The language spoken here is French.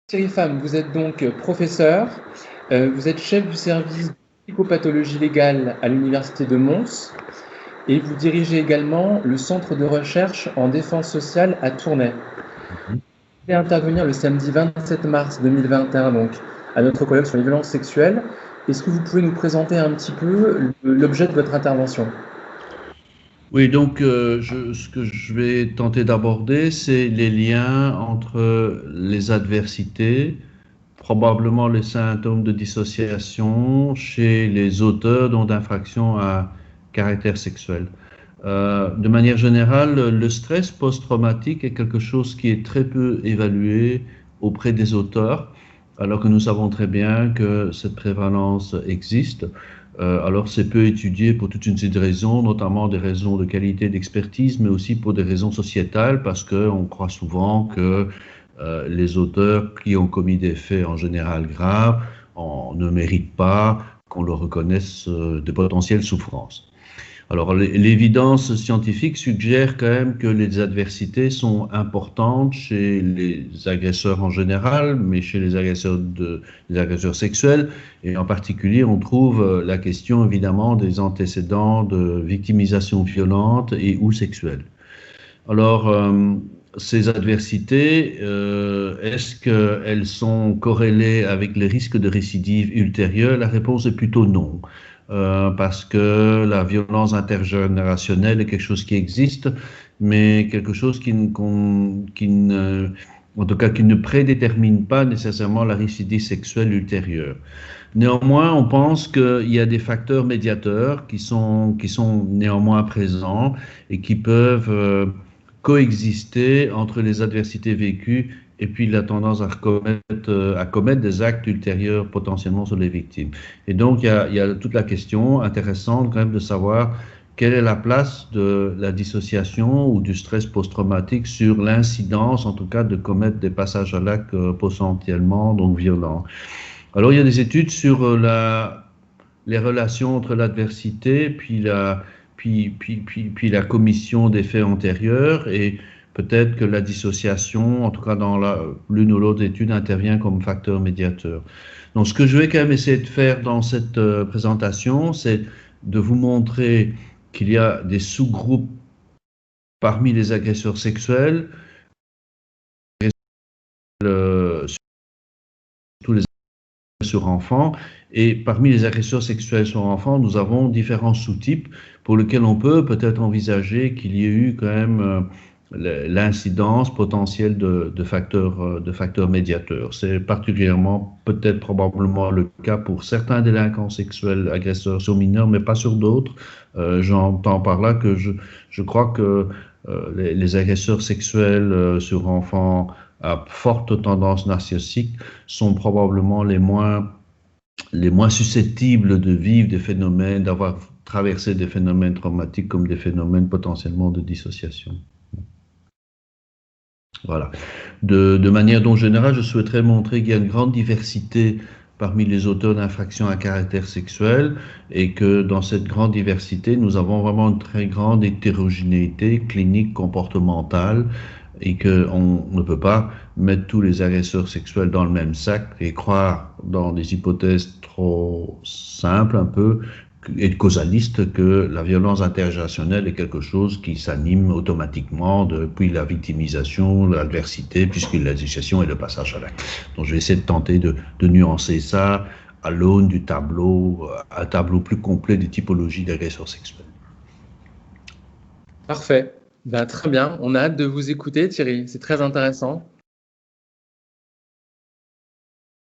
Thierry Pham, vous êtes donc professeur, vous êtes chef du service de psychopathologie légale à l'Université de Mons et vous dirigez également le centre de recherche en défense sociale à Tournai. Mhm. Vous allez intervenir le samedi 27 mars 2021 donc, à notre colloque sur les violences sexuelles. Est-ce que vous pouvez nous présenter un petit peu l'objet de votre intervention? Oui, donc ce que je vais tenter d'aborder, c'est les liens entre les adversités, probablement les symptômes de dissociation chez les auteurs d'infractions à caractère sexuel. De manière générale, le stress post-traumatique est quelque chose qui est très peu évalué auprès des auteurs, alors que nous savons très bien que cette prévalence existe. Alors c'est peu étudié pour toute une série de raisons, notamment des raisons de qualité d'expertise, mais aussi pour des raisons sociétales, parce qu'on croit souvent que les auteurs qui ont commis des faits en général graves ne méritent pas qu'on leur reconnaisse de potentielles souffrances. Alors, l'évidence scientifique suggère quand même que les adversités sont importantes chez les agresseurs en général, mais chez les agresseurs sexuels. Et en particulier, on trouve la question évidemment des antécédents de victimisation violente et ou sexuelle. Alors, ces adversités, est-ce qu'elles sont corrélées avec les risques de récidive ultérieure? La réponse est plutôt non. Parce que la violence intergénérationnelle est quelque chose qui existe, mais quelque chose en tout cas, qui ne prédétermine pas nécessairement la récidive sexuelle ultérieure. Néanmoins, on pense qu'il y a des facteurs médiateurs qui sont néanmoins présents et qui peuvent coexister entre les adversités vécues et puis la tendance à commettre des actes ultérieurs potentiellement sur les victimes. Et donc, il y a toute la question intéressante quand même de savoir quelle est la place de la dissociation ou du stress post-traumatique sur l'incidence, en tout cas, de commettre des passages à l'acte potentiellement donc violents. Alors, il y a des études sur les relations entre l'adversité puis la commission des faits antérieurs et peut-être que la dissociation, en tout cas dans l'une ou l'autre étude, intervient comme facteur médiateur. Donc, ce que je vais quand même essayer de faire dans cette présentation, c'est de vous montrer qu'il y a des sous-groupes parmi les agresseurs sexuels, surtout les sur enfants. Et parmi les agresseurs sexuels sur enfants, nous avons différents sous-types pour lesquels on peut peut-être envisager qu'il y ait eu quand même l'incidence potentielle de facteurs médiateurs. C'est particulièrement, peut-être probablement le cas pour certains délinquants sexuels agresseurs sur mineurs, mais pas sur d'autres. J'entends par là que je crois que les agresseurs sexuels sur enfants à forte tendance narcissique sont probablement les moins susceptibles de vivre des phénomènes, d'avoir traversé des phénomènes traumatiques comme des phénomènes potentiellement de dissociation. Voilà. De manière dont générale, je souhaiterais montrer qu'il y a une grande diversité parmi les auteurs d'infractions à caractère sexuel et que dans cette grande diversité, nous avons vraiment une très grande hétérogénéité clinique comportementale et qu'on ne peut pas mettre tous les agresseurs sexuels dans le même sac et croire dans des hypothèses trop simples un peu et causalistes que la violence intergénérationnelle est quelque chose qui s'anime automatiquement depuis la victimisation, l'adversité, puisque la dissociation et le passage à l'acte. Donc je vais essayer de tenter de nuancer ça à l'aune du tableau, un tableau plus complet des typologies d'agresseurs sexuels. Parfait. Ben, très bien. On a hâte de vous écouter, Thierry. C'est très intéressant.